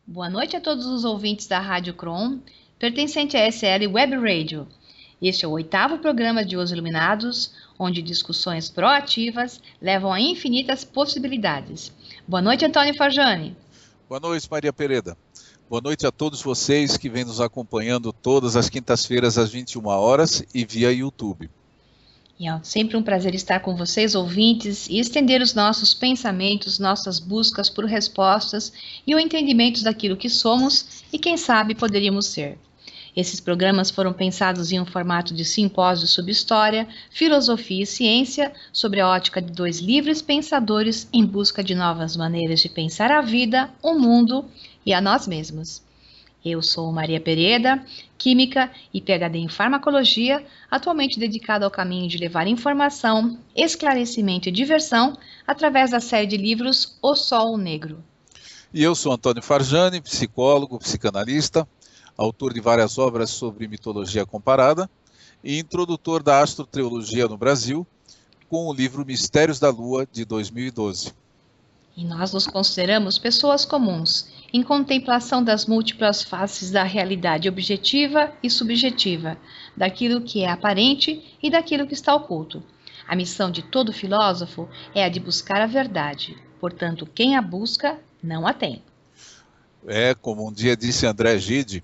Boa noite a todos os ouvintes da Rádio Crom, pertencente à SL Web Radio. Este é o 8º programa de Os Iluminados, onde discussões proativas levam a infinitas possibilidades. Boa noite, Antônio Farjani. Boa noite, Maria Pereda. Boa noite a todos vocês que vêm nos acompanhando todas as quintas-feiras às 21 horas e via YouTube. E é sempre um prazer estar com vocês, ouvintes, e estender os nossos pensamentos, nossas buscas por respostas e o entendimento daquilo que somos e, quem sabe, poderíamos ser. Esses programas foram pensados em um formato de simpósio sobre história, filosofia e ciência, sobre a ótica de dois livres pensadores em busca de novas maneiras de pensar a vida, o mundo e a nós mesmos. Eu sou Maria Pereda, química e PhD em farmacologia, atualmente dedicada ao caminho de levar informação, esclarecimento e diversão através da série de livros O Sol Negro. E eu sou Antônio Farjani, psicólogo, psicanalista, autor de várias obras sobre mitologia comparada e introdutor da astroteologia no Brasil, com o livro Mistérios da Lua, de 2012. E nós nos consideramos pessoas comuns, em contemplação das múltiplas faces da realidade objetiva e subjetiva, daquilo que é aparente e daquilo que está oculto. A missão de todo filósofo é a de buscar a verdade, portanto, quem a busca não a tem. Como um dia disse André Gide,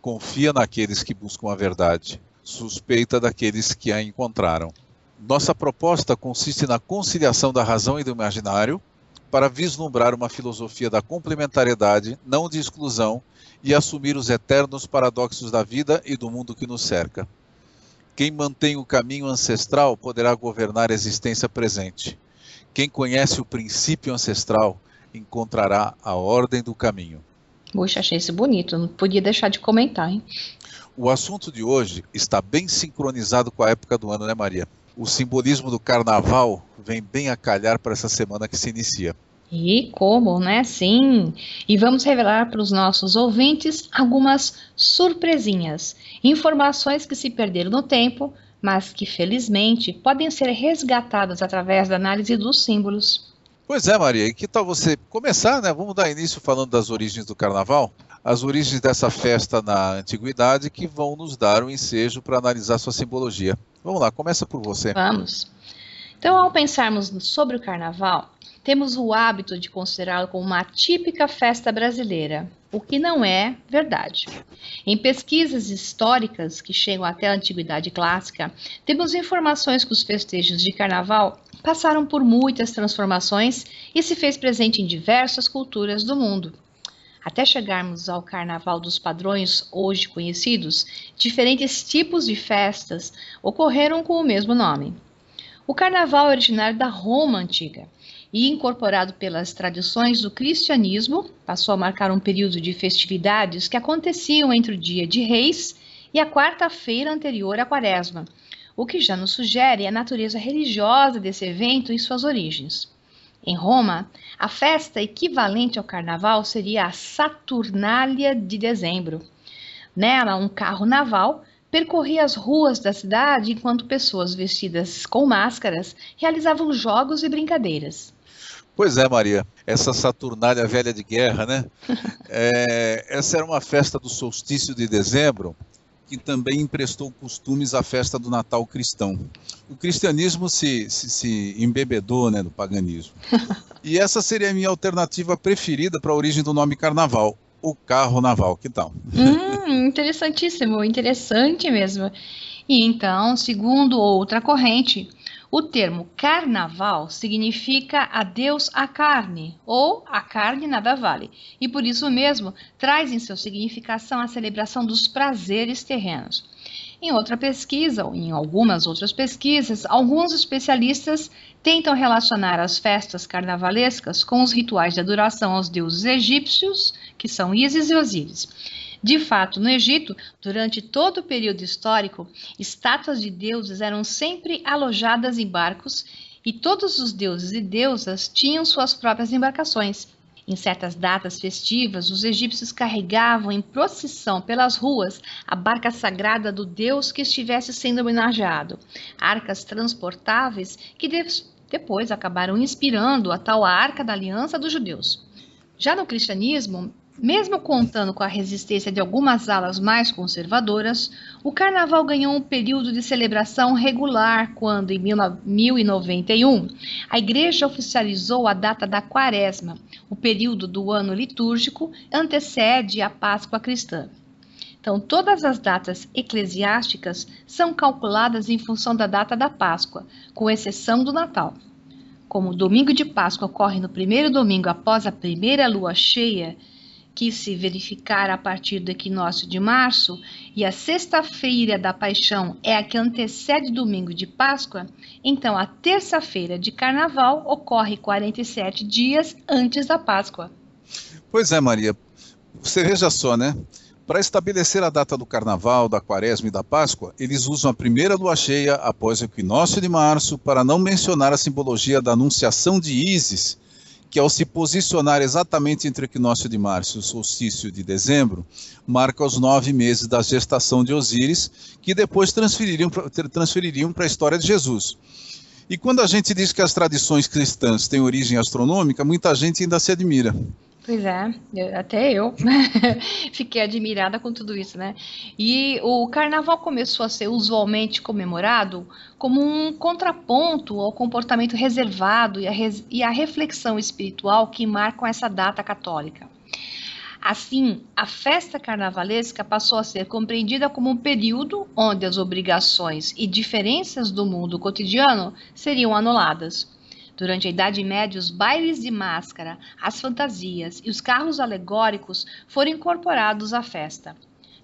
confia naqueles que buscam a verdade, suspeita daqueles que a encontraram. Nossa proposta consiste na conciliação da razão e do imaginário, para vislumbrar uma filosofia da complementariedade, não de exclusão, e assumir os eternos paradoxos da vida e do mundo que nos cerca. Quem mantém o caminho ancestral poderá governar a existência presente. Quem conhece o princípio ancestral encontrará a ordem do caminho. Puxa, achei isso bonito, não podia deixar de comentar, hein? O assunto de hoje está bem sincronizado com a época do ano, né, Maria? O simbolismo do carnaval vem bem a calhar para essa semana que se inicia. E como, né? Sim. E vamos revelar para os nossos ouvintes algumas surpresinhas, informações que se perderam no tempo, mas que felizmente podem ser resgatadas através da análise dos símbolos. Pois é, Maria, e que tal você começar, né? Vamos dar início falando das origens do carnaval? As origens dessa festa na antiguidade que vão nos dar um ensejo para analisar sua simbologia. Vamos lá, começa por você. Vamos. Então, ao pensarmos sobre o carnaval, temos o hábito de considerá-lo como uma típica festa brasileira, o que não é verdade. Em pesquisas históricas que chegam até a antiguidade clássica, temos informações que os festejos de carnaval passaram por muitas transformações e se fez presente em diversas culturas do mundo. Até chegarmos ao carnaval dos padrões hoje conhecidos, diferentes tipos de festas ocorreram com o mesmo nome. O carnaval é originário da Roma antiga e, incorporado pelas tradições do cristianismo, passou a marcar um período de festividades que aconteciam entre o dia de Reis e a quarta-feira anterior à Quaresma, o que já nos sugere a natureza religiosa desse evento e suas origens. Em Roma, a festa equivalente ao carnaval seria a Saturnália de dezembro. Nela, um carro naval percorria as ruas da cidade enquanto pessoas vestidas com máscaras realizavam jogos e brincadeiras. Pois é, Maria, essa Saturnália velha de guerra, né? Essa era uma festa do solstício de dezembro, que também emprestou costumes à festa do Natal cristão. O cristianismo se embebedou, né, do paganismo. E essa seria a minha alternativa preferida para a origem do nome carnaval, o carro naval. Que tal? Interessantíssimo, interessante mesmo. E então, segundo outra corrente, o termo carnaval significa adeus à carne, ou a carne nada vale, e por isso mesmo traz em sua significação a celebração dos prazeres terrenos. Em outra pesquisa, ou em algumas outras pesquisas, alguns especialistas tentam relacionar as festas carnavalescas com os rituais de adoração aos deuses egípcios, que são Ísis e Osíris. De fato, no Egito, durante todo o período histórico, estátuas de deuses eram sempre alojadas em barcos e todos os deuses e deusas tinham suas próprias embarcações. Em certas datas festivas, os egípcios carregavam em procissão pelas ruas a barca sagrada do deus que estivesse sendo homenageado, arcas transportáveis que depois acabaram inspirando a tal Arca da Aliança dos judeus. Já no cristianismo, Mesmo contando com a resistência de algumas alas mais conservadoras, o carnaval ganhou um período de celebração regular quando, em 1091, a Igreja oficializou a data da Quaresma. O período do ano litúrgico antecede a Páscoa cristã. Então, todas as datas eclesiásticas são calculadas em função da data da Páscoa, com exceção do Natal. Como o domingo de Páscoa ocorre no primeiro domingo após a primeira lua cheia, que se verificar a partir do equinócio de março, e a sexta-feira da Paixão é a que antecede o domingo de Páscoa, então a terça-feira de Carnaval ocorre 47 dias antes da Páscoa. Pois é, Maria. Você veja só, né? Para estabelecer a data do Carnaval, da Quaresma e da Páscoa, eles usam a primeira lua cheia após o equinócio de março, para não mencionar a simbologia da anunciação de Ísis, que ao se posicionar exatamente entre o equinócio de março e o solstício de dezembro, marca os 9 meses da gestação de Osíris, que depois transfeririam para a história de Jesus. E quando a gente diz que as tradições cristãs têm origem astronômica, muita gente ainda se admira. Pois é, até eu fiquei admirada com tudo isso, né? E o carnaval começou a ser usualmente comemorado como um contraponto ao comportamento reservado e a reflexão espiritual que marcam essa data católica. Assim, a festa carnavalesca passou a ser compreendida como um período onde as obrigações e diferenças do mundo cotidiano seriam anuladas. Durante a Idade Média, os bailes de máscara, as fantasias e os carros alegóricos foram incorporados à festa.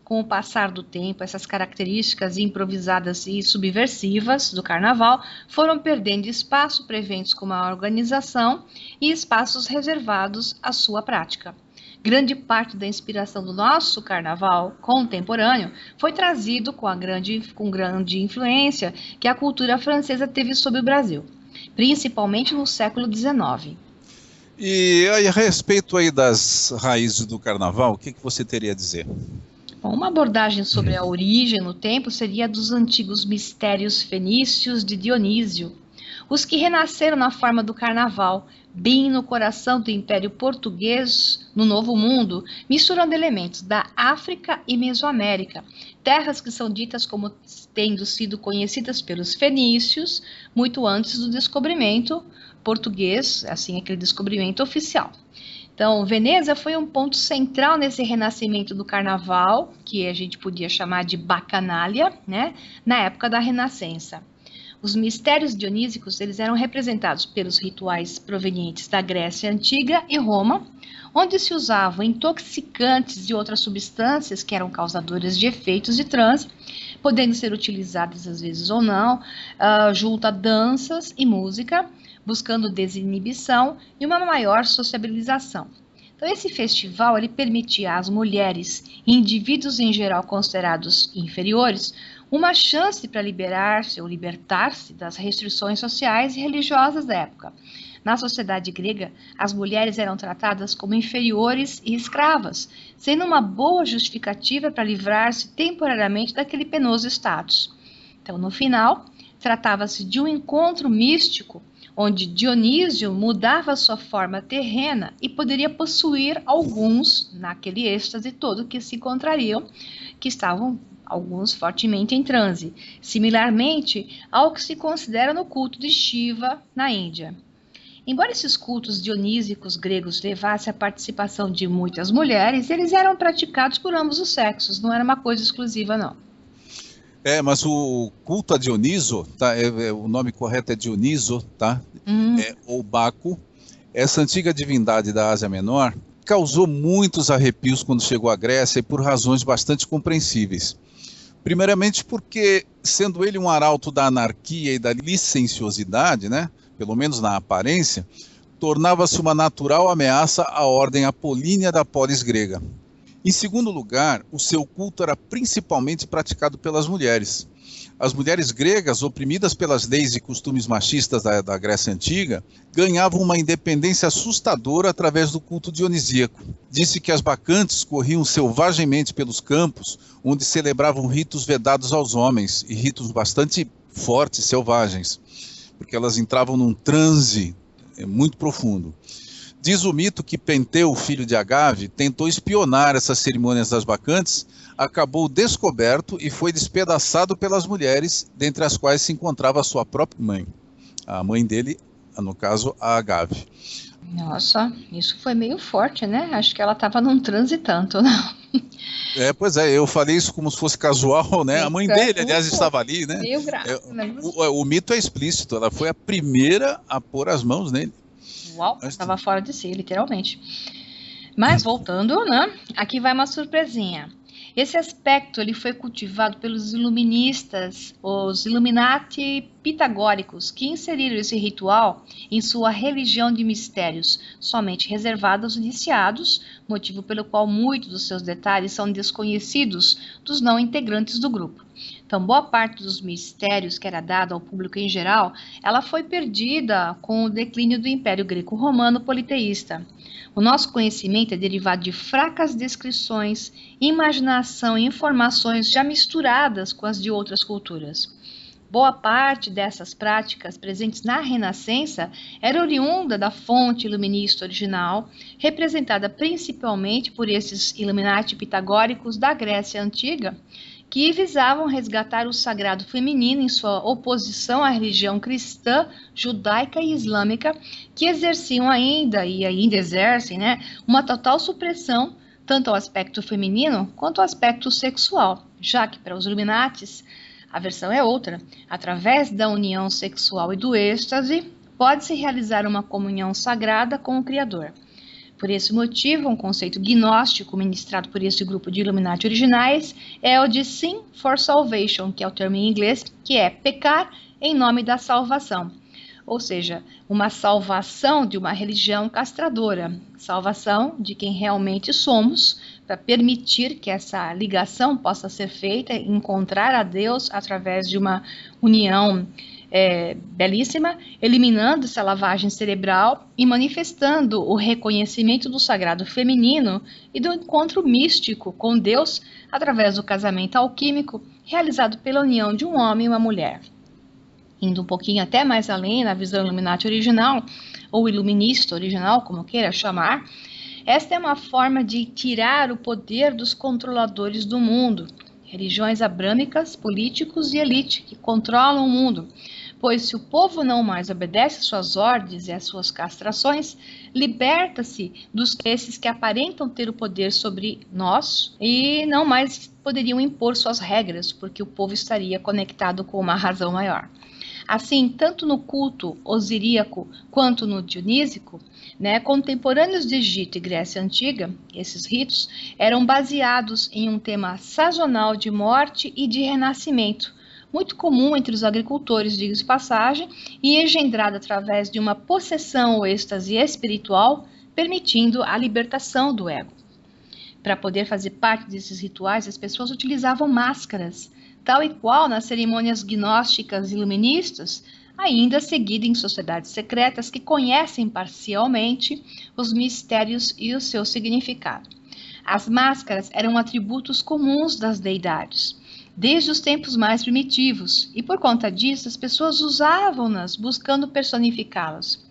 Com o passar do tempo, essas características improvisadas e subversivas do carnaval foram perdendo espaço para eventos com maior organização e espaços reservados à sua prática. Grande parte da inspiração do nosso carnaval contemporâneo foi trazido com grande influência que a cultura francesa teve sobre o Brasil, principalmente no século XIX. E aí, a respeito aí das raízes do carnaval, o que você teria a dizer? Bom, uma abordagem sobre a origem no tempo seria a dos antigos mistérios fenícios de Dionísio, os que renasceram na forma do carnaval, bem no coração do Império Português, no Novo Mundo, misturando elementos da África e Mesoamérica, terras que são ditas como tendo sido conhecidas pelos fenícios muito antes do descobrimento português, assim, aquele descobrimento oficial. Então, Veneza foi um ponto central nesse renascimento do carnaval, que a gente podia chamar de bacanália, né, na época da Renascença. Os mistérios dionísicos, eles eram representados pelos rituais provenientes da Grécia Antiga e Roma, onde se usavam intoxicantes e outras substâncias que eram causadoras de efeitos de transe, podendo ser utilizadas às vezes ou não, junto a danças e música, buscando desinibição e uma maior sociabilização. Então, esse festival ele permitia às mulheres e indivíduos em geral considerados inferiores uma chance para liberar-se ou libertar-se das restrições sociais e religiosas da época. Na sociedade grega, as mulheres eram tratadas como inferiores e escravas, sendo uma boa justificativa para livrar-se temporariamente daquele penoso status. Então, no final, tratava-se de um encontro místico, onde Dionísio mudava sua forma terrena e poderia possuir alguns, naquele êxtase todo, que se encontrariam, que estavam alguns fortemente em transe, similarmente ao que se considera no culto de Shiva na Índia. Embora esses cultos dionísicos gregos levassem a participação de muitas mulheres, eles eram praticados por ambos os sexos, não era uma coisa exclusiva, não. Mas o culto a Dioniso, tá? O nome correto é Dioniso, tá? Ou Baco, essa antiga divindade da Ásia Menor, causou muitos arrepios quando chegou à Grécia e por razões bastante compreensíveis. Primeiramente porque, sendo ele um arauto da anarquia e da licenciosidade, né, pelo menos na aparência, tornava-se uma natural ameaça à ordem apolínea da polis grega. Em segundo lugar, o seu culto era principalmente praticado pelas mulheres. As mulheres gregas, oprimidas pelas leis e costumes machistas da Grécia Antiga, ganhavam uma independência assustadora através do culto dionisíaco. Disse que as bacantes corriam selvagemmente pelos campos, onde celebravam ritos vedados aos homens, e ritos bastante fortes, selvagens, porque elas entravam num transe muito profundo. Diz o mito que Penteu, filho de Agave, tentou espionar essas cerimônias das bacantes, acabou descoberto e foi despedaçado pelas mulheres, dentre as quais se encontrava a sua própria mãe. A mãe dele, no caso, a Agave. Nossa, isso foi meio forte, né? Acho que ela estava num transe tanto, não? Pois é, eu falei isso como se fosse casual, né? A mãe dele, aliás, estava ali, né? Meio grave. O mito é explícito, ela foi a primeira a pôr as mãos nele. Uau, estava fora de si, literalmente. Mas voltando, né? Aqui vai uma surpresinha. Esse aspecto ele foi cultivado pelos iluministas, os Illuminati pitagóricos, que inseriram esse ritual em sua religião de mistérios, somente reservada aos iniciados, motivo pelo qual muitos dos seus detalhes são desconhecidos dos não integrantes do grupo. Então, boa parte dos mistérios que era dado ao público em geral, ela foi perdida com o declínio do Império Greco-Romano politeísta. O nosso conhecimento é derivado de fracas descrições, imaginação e informações já misturadas com as de outras culturas. Boa parte dessas práticas presentes na Renascença era oriunda da fonte iluminista original, representada principalmente por esses Illuminati pitagóricos da Grécia Antiga, que visavam resgatar o sagrado feminino em sua oposição à religião cristã, judaica e islâmica, que exerciam ainda exercem, né, uma total supressão tanto ao aspecto feminino quanto ao aspecto sexual, já que para os Illuminatis a versão é outra. Através da união sexual e do êxtase, pode-se realizar uma comunhão sagrada com o Criador. Por esse motivo, um conceito gnóstico ministrado por esse grupo de Illuminati originais é o de Sin for Salvation, que é o termo em inglês, que é pecar em nome da salvação. Ou seja, uma salvação de uma religião castradora, salvação de quem realmente somos, para permitir que essa ligação possa ser feita, encontrar a Deus através de uma união belíssima, eliminando essa lavagem cerebral e manifestando o reconhecimento do sagrado feminino e do encontro místico com Deus através do casamento alquímico realizado pela união de um homem e uma mulher. Indo um pouquinho até mais além na visão Illuminati original, ou iluminista original, como queira chamar, esta é uma forma de tirar o poder dos controladores do mundo, religiões abrâmicas, políticos e elite que controlam o mundo, pois se o povo não mais obedece às suas ordens e às suas castrações, liberta-se dos esses que aparentam ter o poder sobre nós e não mais poderiam impor suas regras, porque o povo estaria conectado com uma razão maior. Assim, tanto no culto osiríaco quanto no dionísico, contemporâneos de Egito e Grécia Antiga, esses ritos eram baseados em um tema sazonal de morte e de renascimento, muito comum entre os agricultores, diga-se de passagem, e engendrado através de uma possessão ou êxtase espiritual, permitindo a libertação do ego. Para poder fazer parte desses rituais, as pessoas utilizavam máscaras, tal e qual nas cerimônias gnósticas e iluministas, ainda seguida em sociedades secretas que conhecem parcialmente os mistérios e o seu significado. As máscaras eram atributos comuns das deidades, desde os tempos mais primitivos, e por conta disso as pessoas usavam-nas buscando personificá-las.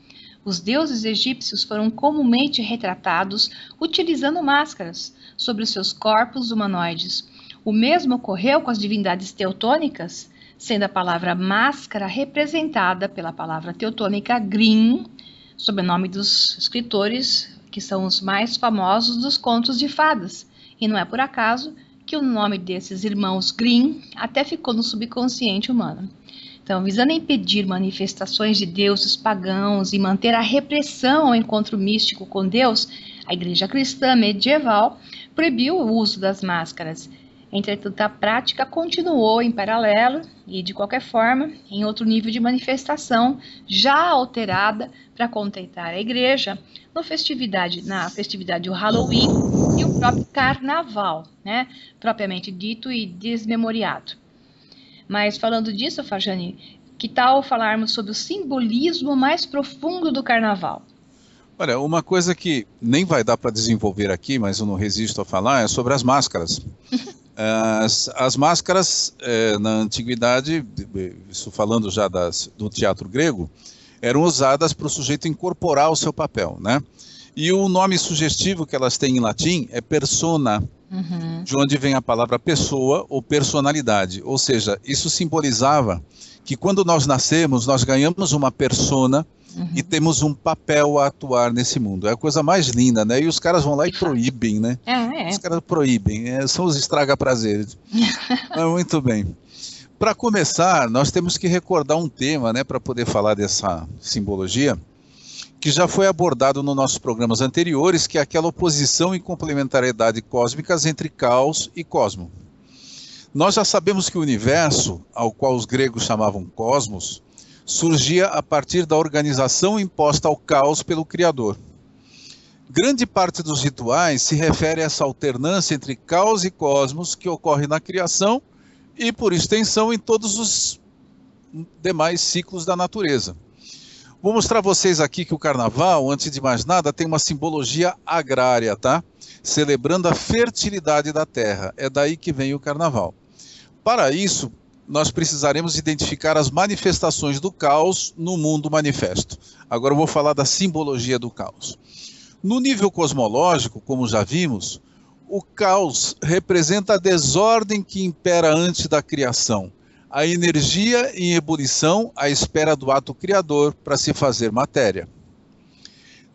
Os deuses egípcios foram comumente retratados utilizando máscaras sobre os seus corpos humanoides. O mesmo ocorreu com as divindades teutônicas, sendo a palavra máscara representada pela palavra teutônica Grimm, sobrenome dos escritores que são os mais famosos dos contos de fadas. E não é por acaso que o nome desses irmãos Grimm até ficou no subconsciente humano. Então, visando impedir manifestações de deuses pagãos e manter a repressão ao encontro místico com Deus, a Igreja Cristã medieval proibiu o uso das máscaras. Entretanto, a prática continuou em paralelo e, de qualquer forma, em outro nível de manifestação, já alterada para contentar a Igreja na festividade do Halloween e o próprio Carnaval, propriamente dito e desmemoriado. Mas falando disso, Fajani, que tal falarmos sobre o simbolismo mais profundo do Carnaval? Olha, uma coisa que nem vai dar para desenvolver aqui, mas eu não resisto a falar, é sobre as máscaras. As máscaras, na antiguidade, isso falando já do teatro grego, eram usadas para o sujeito incorporar o seu papel, né? E o nome sugestivo que elas têm em latim é persona, de onde vem a palavra pessoa ou personalidade. Ou seja, isso simbolizava que quando nós nascemos, nós ganhamos uma persona e temos um papel a atuar nesse mundo. É a coisa mais linda, né? E os caras vão lá e proíbem, né? Os caras proíbem, são os estraga-prazeres. Muito bem. Para começar, nós temos que recordar um tema, né, para poder falar dessa simbologia, que já foi abordado nos nossos programas anteriores, que é aquela oposição e complementariedade cósmicas entre caos e cosmo. Nós já sabemos que o universo, ao qual os gregos chamavam cosmos, surgia a partir da organização imposta ao caos pelo Criador. Grande parte dos rituais se refere a essa alternância entre caos e cosmos que ocorre na criação e, por extensão, em todos os demais ciclos da natureza. Vou mostrar a vocês aqui que o carnaval, antes de mais nada, tem uma simbologia agrária, tá? Celebrando a fertilidade da terra. É daí que vem o carnaval. Para isso, nós precisaremos identificar as manifestações do caos no mundo manifesto. Agora eu vou falar da simbologia do caos. No nível cosmológico, como já vimos, o caos representa a desordem que impera antes da criação, a energia em ebulição à espera do ato criador para se fazer matéria.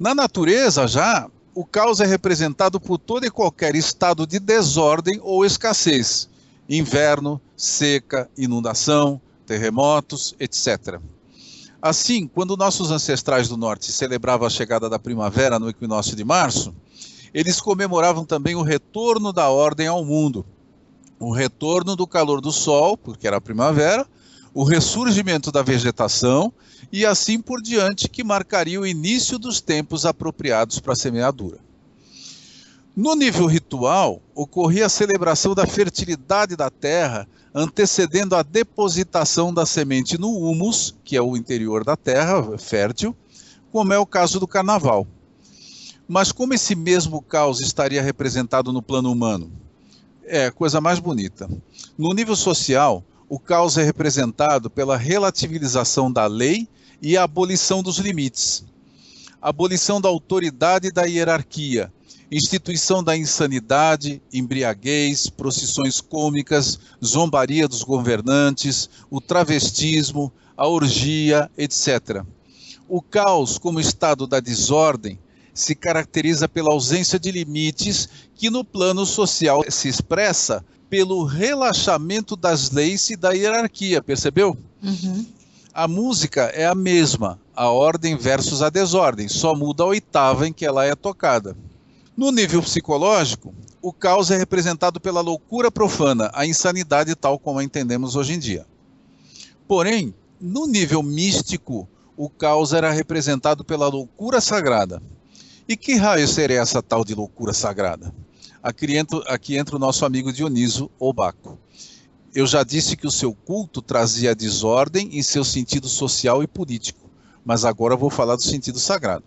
Na natureza, já, o caos é representado por todo e qualquer estado de desordem ou escassez, inverno, seca, inundação, terremotos, etc. Assim, quando nossos ancestrais do norte celebravam a chegada da primavera no equinócio de março, eles comemoravam também o retorno da ordem ao mundo, o retorno do calor do sol, porque era a primavera, o ressurgimento da vegetação e assim por diante, que marcaria o início dos tempos apropriados para a semeadura. No nível ritual, ocorria a celebração da fertilidade da terra, antecedendo a depositação da semente no humus, que é o interior da terra, fértil, como é o caso do carnaval. Mas como esse mesmo caos estaria representado no plano humano? É a coisa mais bonita. No nível social, o caos é representado pela relativização da lei e a abolição dos limites. A abolição da autoridade e da hierarquia, instituição da insanidade, embriaguez, procissões cômicas, zombaria dos governantes, o travestismo, a orgia, etc. O caos, como estado da desordem, se caracteriza pela ausência de limites que no plano social se expressa pelo relaxamento das leis e da hierarquia, percebeu? A música é a mesma, a ordem versus a desordem, só muda a oitava em que ela é tocada. No nível psicológico, o caos é representado pela loucura profana, a insanidade tal como a entendemos hoje em dia. Porém, no nível místico, o caos era representado pela loucura sagrada. E que raio seria essa tal de loucura sagrada? Aqui entra o nosso amigo Dioniso, ou Baco. Eu já disse que o seu culto trazia desordem em seu sentido social e político, mas agora vou falar do sentido sagrado.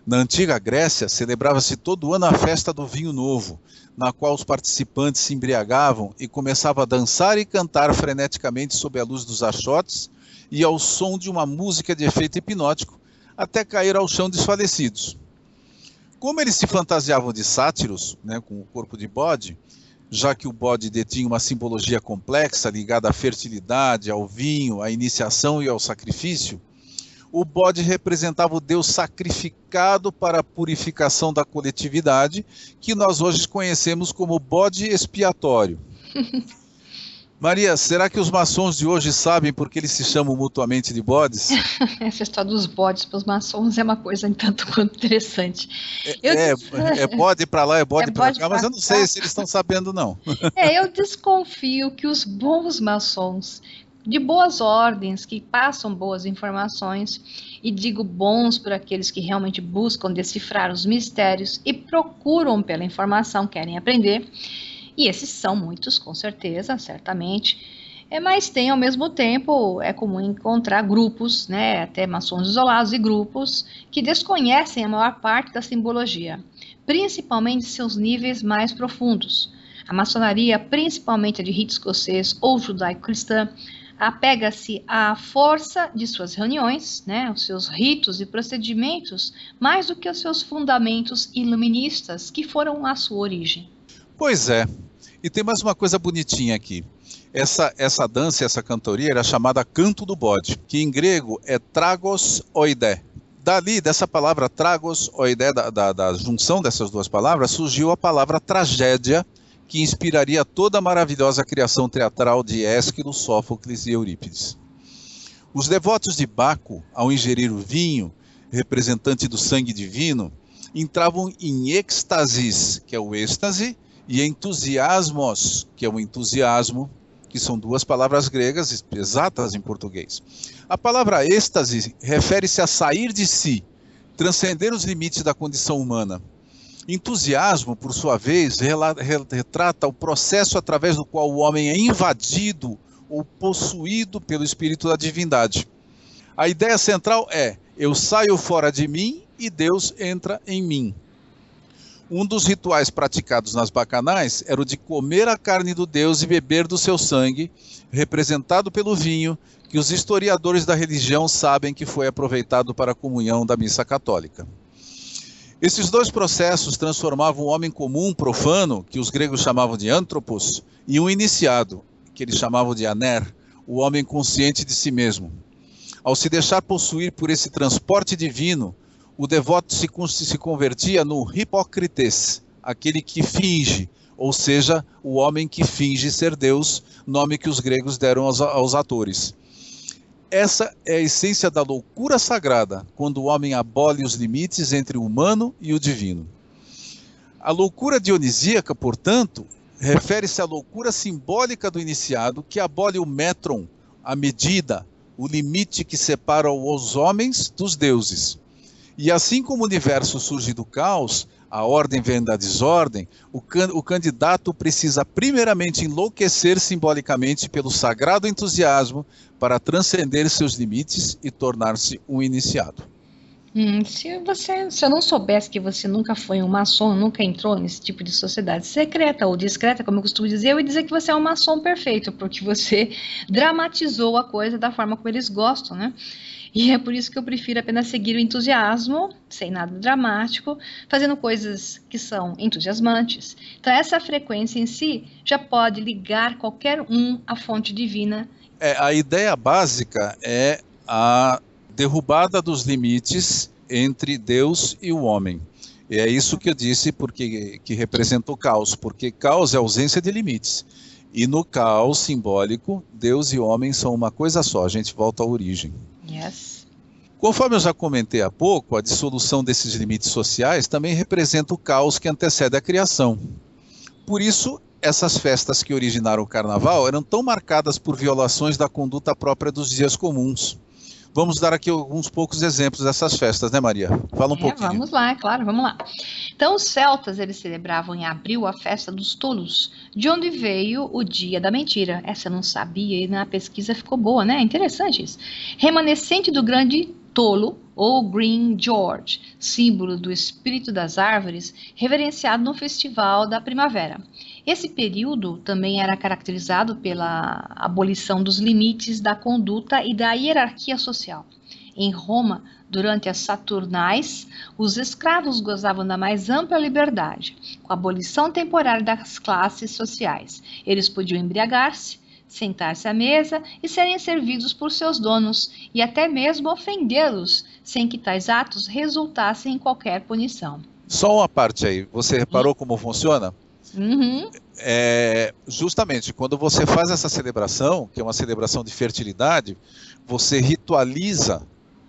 Na antiga Grécia, celebrava-se todo ano a festa do vinho novo, na qual os participantes se embriagavam e começavam a dançar e cantar freneticamente sob a luz dos archotes e ao som de uma música de efeito hipnótico, até cair ao chão desfalecidos. Como eles se fantasiavam de sátiros, né, com o corpo de bode, já que o bode detinha uma simbologia complexa ligada à fertilidade, ao vinho, à iniciação e ao sacrifício, o bode representava o Deus sacrificado para a purificação da coletividade, que nós hoje conhecemos como bode expiatório. Maria, será que os maçons de hoje sabem por que eles se chamam mutuamente de bodes? Essa história dos bodes para os maçons é uma coisa tanto quanto interessante. É bode para lá, é bode para cá, mas eu não sei se eles estão sabendo, não. Eu desconfio que os bons maçons, de boas ordens, que passam boas informações, e digo bons por aqueles que realmente buscam decifrar os mistérios e procuram pela informação, querem aprender, e esses são muitos, com certeza, certamente, mas tem ao mesmo tempo, é comum encontrar grupos, né, até maçons isolados e grupos, que desconhecem a maior parte da simbologia, principalmente seus níveis mais profundos. A maçonaria, principalmente a de rito escocês ou judaico-cristã, apega-se à força de suas reuniões, né, os seus ritos e procedimentos, mais do que aos seus fundamentos iluministas, que foram a sua origem. Pois é. E tem mais uma coisa bonitinha aqui. Essa dança, essa cantoria era chamada Canto do Bode, que em grego é tragos oidé. Dali, dessa palavra tragos oidé, da junção dessas duas palavras, surgiu a palavra tragédia, que inspiraria toda a maravilhosa criação teatral de Ésquilo, Sófocles e Eurípides. Os devotos de Baco, ao ingerir o vinho, representante do sangue divino, entravam em êxtasis, que é o êxtase, e entusiasmos, que é o entusiasmo, que são duas palavras gregas exatas em português. A palavra êxtase refere-se a sair de si, transcender os limites da condição humana. Entusiasmo, por sua vez, retrata o processo através do qual o homem é invadido ou possuído pelo espírito da divindade. A ideia central é: eu saio fora de mim e Deus entra em mim. Um dos rituais praticados nas bacanais era o de comer a carne do Deus e beber do seu sangue, representado pelo vinho, que os historiadores da religião sabem que foi aproveitado para a comunhão da missa católica. Esses dois processos transformavam o homem comum, profano, que os gregos chamavam de antropos, e um iniciado, que eles chamavam de aner, o homem consciente de si mesmo. Ao se deixar possuir por esse transporte divino, o devoto se convertia no hipócrites, aquele que finge, ou seja, o homem que finge ser Deus, nome que os gregos deram aos atores. Essa é a essência da loucura sagrada, quando o homem abole os limites entre o humano e o divino. A loucura dionisíaca, portanto, refere-se à loucura simbólica do iniciado, que abole o metron, a medida, o limite que separa os homens dos deuses. E assim como o universo surge do caos, a ordem vem da desordem, o candidato precisa primeiramente enlouquecer simbolicamente pelo sagrado entusiasmo para transcender seus limites e tornar-se um iniciado. Se eu não soubesse que você nunca foi um maçom, nunca entrou nesse tipo de sociedade secreta ou discreta, como eu costumo dizer, eu ia dizer que você é um maçom perfeito, porque você dramatizou a coisa da forma como eles gostam, né? E é por isso que eu prefiro apenas seguir o entusiasmo, sem nada dramático, fazendo coisas que são entusiasmantes. Então, essa frequência em si já pode ligar qualquer um à fonte divina. A ideia básica é a derrubada dos limites entre Deus e o homem. E é isso que eu disse que representa o caos, porque caos é ausência de limites. E no caos simbólico, Deus e homem são uma coisa só, a gente volta à origem. Yes. Conforme eu já comentei há pouco, a dissolução desses limites sociais também representa o caos que antecede a criação. Por isso, essas festas que originaram o carnaval eram tão marcadas por violações da conduta própria dos dias comuns. Vamos dar aqui alguns poucos exemplos dessas festas, né, Maria? Fala um pouquinho. Vamos lá, é claro, vamos lá. Então, os celtas, eles celebravam em abril a festa dos tolos, de onde veio o dia da mentira. Essa eu não sabia e na pesquisa ficou boa, né? Interessante isso. Remanescente do grande tolo, ou Green George, símbolo do espírito das árvores, reverenciado no Festival da Primavera. Esse período também era caracterizado pela abolição dos limites da conduta e da hierarquia social. Em Roma, durante as Saturnais, os escravos gozavam da mais ampla liberdade, com a abolição temporária das classes sociais. Eles podiam embriagar-se, sentar-se à mesa e serem servidos por seus donos, e até mesmo ofendê-los, sem que tais atos resultassem em qualquer punição. Só uma parte aí, você reparou como funciona? Uhum. Justamente, quando você faz essa celebração, que é uma celebração de fertilidade, você ritualiza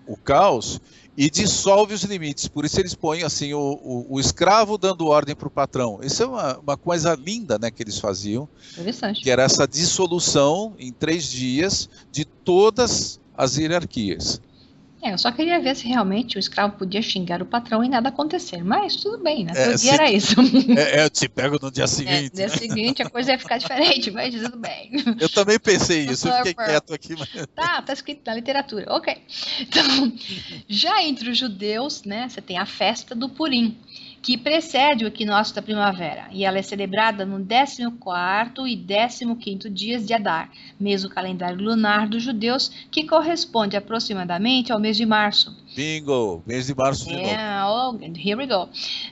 o caos e dissolve os limites. Por isso eles põem assim o escravo dando ordem para o patrão. Isso é uma coisa linda, né, que eles faziam. Interessante. Que era essa dissolução em 3 dias de todas as hierarquias. Eu só queria ver se realmente o escravo podia xingar o patrão e nada acontecer. Mas tudo bem, né? Todo dia era isso. Eu te pego no dia seguinte. No dia seguinte a coisa ia ficar diferente, mas tudo bem. Eu também pensei isso, eu fiquei quieto aqui. Mas... Tá escrito na literatura. Ok. Então, já entre os judeus, né, você tem a festa do Purim, que precede o equinócio da primavera, e ela é celebrada no 14º e 15º dias de Adar, mês do calendário lunar dos judeus, que corresponde aproximadamente ao mês de março. Bingo! Mês de março de novo. Here we go.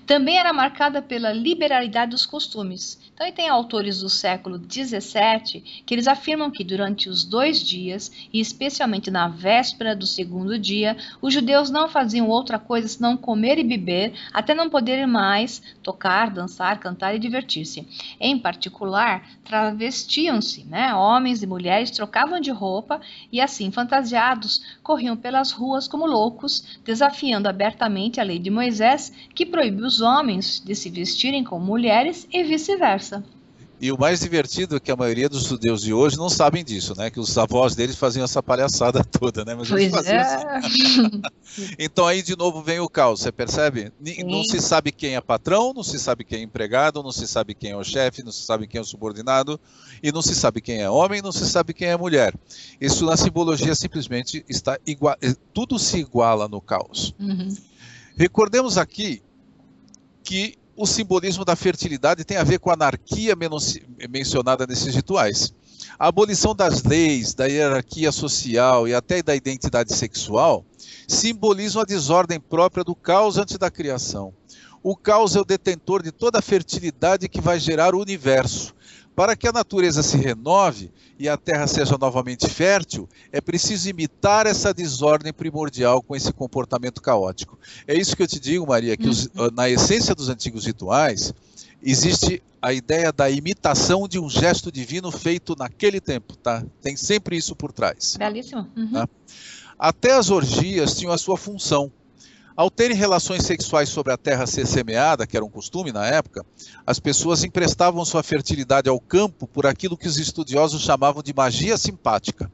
Também era marcada pela liberalidade dos costumes. Então, tem autores do século XVII que eles afirmam que durante os 2 dias, e especialmente na véspera do 2º dia, os judeus não faziam outra coisa senão comer e beber, até não poderem mais tocar, dançar, cantar e divertir-se. Em particular, travestiam-se, né? Homens e mulheres trocavam de roupa e, assim, fantasiados, corriam pelas ruas como loucos, desafiando abertamente a lei de Moisés, que proíbe os homens de se vestirem como mulheres e vice-versa. E o mais divertido é que a maioria dos judeus de hoje não sabem disso, né? Que os avós deles faziam essa palhaçada toda, né? Mas eles faziam assim. Então aí de novo vem o caos, você percebe? Não se sabe quem é patrão, não se sabe quem é empregado, não se sabe quem é o chefe, não se sabe quem é o subordinado, e não se sabe quem é homem, não se sabe quem é mulher. Isso na simbologia simplesmente está igual, tudo se iguala no caos. Recordemos aqui que o simbolismo da fertilidade tem a ver com a anarquia mencionada nesses rituais. A abolição das leis, da hierarquia social e até da identidade sexual simbolizam a desordem própria do caos antes da criação. O caos é o detentor de toda a fertilidade que vai gerar o universo. Para que a natureza se renove e a terra seja novamente fértil, é preciso imitar essa desordem primordial com esse comportamento caótico. É isso que eu te digo, Maria, que na essência dos antigos rituais, existe a ideia da imitação de um gesto divino feito naquele tempo, tá? Tem sempre isso por trás. Belíssimo. Tá? Até as orgias tinham a sua função. Ao terem relações sexuais sobre a terra ser semeada, que era um costume na época, as pessoas emprestavam sua fertilidade ao campo por aquilo que os estudiosos chamavam de magia simpática.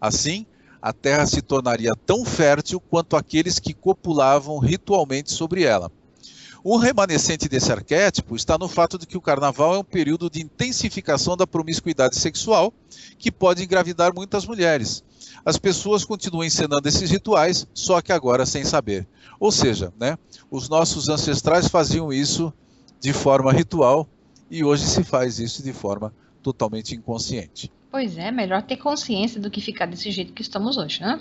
Assim, a terra se tornaria tão fértil quanto aqueles que copulavam ritualmente sobre ela. Um remanescente desse arquétipo está no fato de que o carnaval é um período de intensificação da promiscuidade sexual que pode engravidar muitas mulheres. As pessoas continuam encenando esses rituais, só que agora sem saber. Ou seja, né, os nossos ancestrais faziam isso de forma ritual e hoje se faz isso de forma totalmente inconsciente. Pois é, melhor ter consciência do que ficar desse jeito que estamos hoje, né?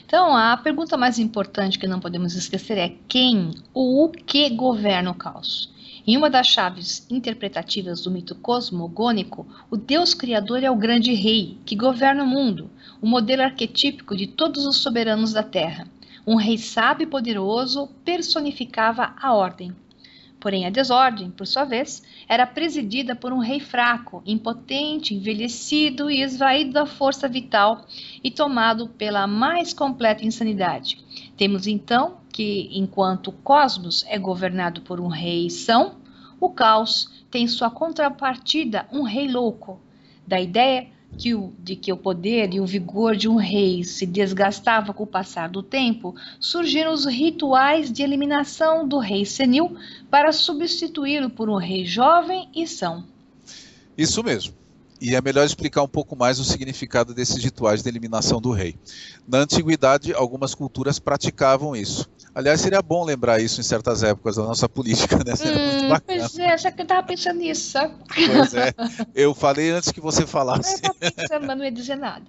Então, a pergunta mais importante que não podemos esquecer é quem ou o que governa o caos? Em uma das chaves interpretativas do mito cosmogônico, o Deus Criador é o grande rei que governa o mundo, o modelo arquetípico de todos os soberanos da Terra. Um rei sábio e poderoso personificava a ordem. Porém, a desordem, por sua vez, era presidida por um rei fraco, impotente, envelhecido e esvaído da força vital e tomado pela mais completa insanidade. Temos então que, enquanto o cosmos é governado por um rei são, o caos tem sua contrapartida um rei louco. Da ideia de que o poder e o vigor de um rei se desgastava com o passar do tempo, surgiram os rituais de eliminação do rei senil para substituí-lo por um rei jovem e são. Isso mesmo. E é melhor explicar um pouco mais o significado desses rituais de eliminação do rei. Na antiguidade, algumas culturas praticavam isso. Aliás, seria bom lembrar isso em certas épocas da nossa política, né? Seria muito bacana. Pois é, só que eu estava pensando nisso, sabe? Pois é, eu falei antes que você falasse. Eu estava pensando, mas não ia dizer nada.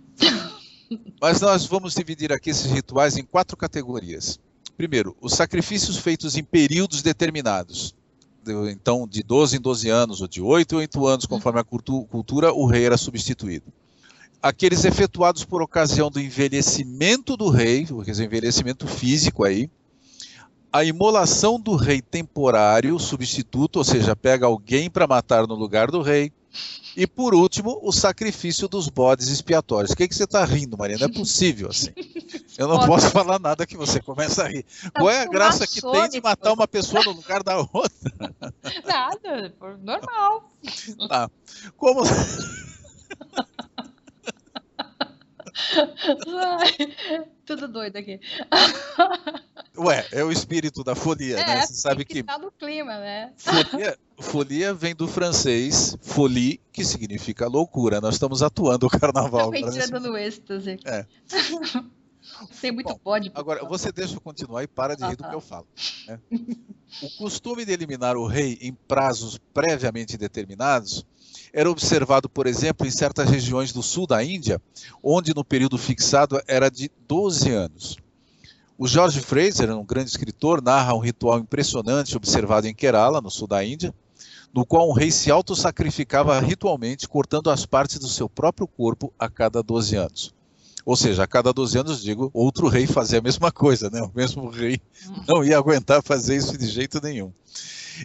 Mas nós vamos dividir aqui esses rituais em 4 categorias. Primeiro, os sacrifícios feitos em períodos determinados. Então, de 12 em 12 anos, ou de 8 em 8 anos, conforme a cultura, o rei era substituído. Aqueles efetuados por ocasião do envelhecimento do rei, quer dizer, envelhecimento físico aí, a imolação do rei temporário, substituto, ou seja, pega alguém para matar no lugar do rei. E, por último, o sacrifício dos bodes expiatórios. O que você está rindo, Maria? Não é possível assim. Eu não posso falar nada que você começa a rir. Qual é a graça que tem de matar uma pessoa no lugar da outra? Nada, normal. Tá. Como... Ai, tudo doido aqui. Ué, é o espírito da folia, né? Você sabe que tá no clima, né? Folia vem do francês folie, que significa loucura. Nós estamos atuando o carnaval. Estamos entrando no êxtase. É. Tem muito Bom, bode. agora, você deixa eu continuar e para de rir do que eu falo, né? O costume de eliminar o rei em prazos previamente determinados era observado, por exemplo, em certas regiões do sul da Índia, onde no período fixado era de 12 anos. O George Fraser, um grande escritor, narra um ritual impressionante observado em Kerala, no sul da Índia, no qual um rei se auto-sacrificava ritualmente, cortando as partes do seu próprio corpo a cada 12 anos. Ou seja, a cada 12 anos, digo, outro rei fazia a mesma coisa, né? O mesmo rei não ia aguentar fazer isso de jeito nenhum.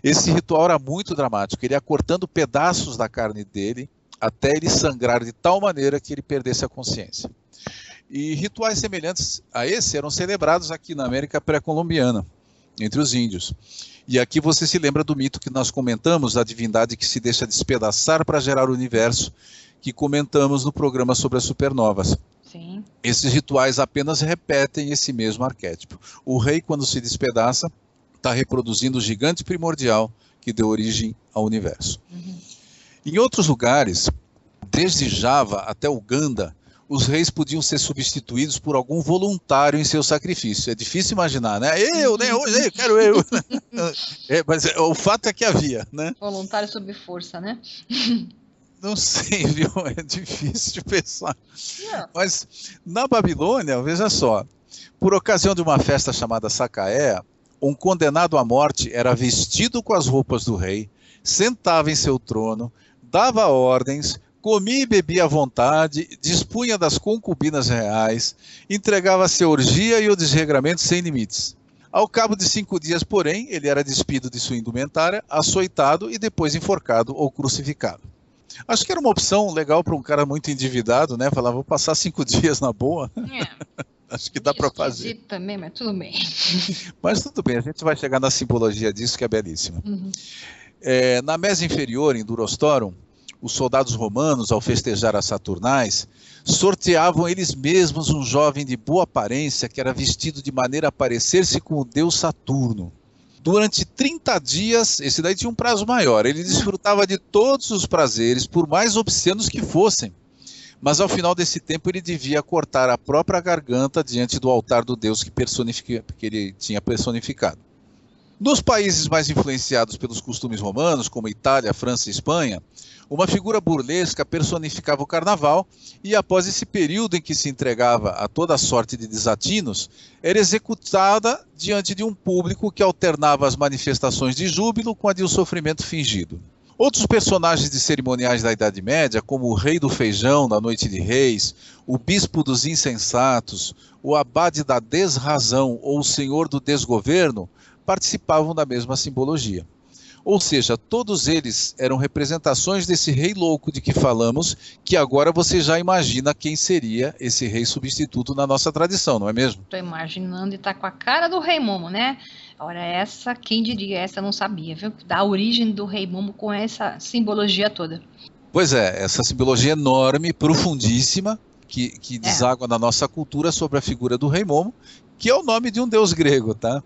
Esse ritual era muito dramático, ele ia cortando pedaços da carne dele até ele sangrar de tal maneira que ele perdesse a consciência. E rituais semelhantes a esse eram celebrados aqui na América pré-colombiana, entre os índios. E aqui você se lembra do mito que nós comentamos, da divindade que se deixa despedaçar para gerar o universo, que comentamos no programa sobre as supernovas. Sim. Esses rituais apenas repetem esse mesmo arquétipo. O rei, quando se despedaça, está reproduzindo o gigante primordial que deu origem ao universo. Em outros lugares, desde Java até Uganda, os reis podiam ser substituídos por algum voluntário em seu sacrifício. É difícil imaginar, né? Hoje eu quero eu. Mas o fato é que havia, né? Voluntário sob força, né? Não sei, viu? É difícil de pensar. Mas na Babilônia, veja só, por ocasião de uma festa chamada Sacaea, um condenado à morte era vestido com as roupas do rei, sentava em seu trono, dava ordens, comia e bebia à vontade, dispunha das concubinas reais, entregava-se à orgia e ao desregramento sem limites. Ao cabo de 5 dias, porém, ele era despido de sua indumentária, açoitado e depois enforcado ou crucificado. Acho que era uma opção legal para um cara muito endividado, né? Falar, vou passar 5 dias na boa. Acho que dá para fazer. Também, mas tudo bem. Mas tudo bem, a gente vai chegar na simbologia disso, que é belíssima. Na mesa inferior, em Durostorum, os soldados romanos, ao festejar as Saturnais, sorteavam eles mesmos um jovem de boa aparência que era vestido de maneira a parecer-se com o deus Saturno. Durante 30 dias, esse daí tinha um prazo maior, ele desfrutava de todos os prazeres, por mais obscenos que fossem. Mas ao final desse tempo ele devia cortar a própria garganta diante do altar do deus que ele tinha personificado. Nos países mais influenciados pelos costumes romanos, como Itália, França e Espanha, uma figura burlesca personificava o carnaval e, após esse período em que se entregava a toda sorte de desatinos, era executada diante de um público que alternava as manifestações de júbilo com a de um sofrimento fingido. Outros personagens de cerimoniais da Idade Média, como o rei do feijão da Noite de Reis, o bispo dos insensatos, o abade da desrazão ou o senhor do desgoverno, participavam da mesma simbologia. Ou seja, todos eles eram representações desse rei louco de que falamos, que agora você já imagina quem seria esse rei substituto na nossa tradição, não é mesmo? Estou imaginando e tá com a cara do Rei Momo, né? Ora, essa, quem diria, essa eu não sabia, viu? Da origem do Rei Momo com essa simbologia toda. Pois é, essa simbologia enorme, profundíssima, que deságua na nossa cultura sobre a figura do Rei Momo, que é o nome de um deus grego, tá?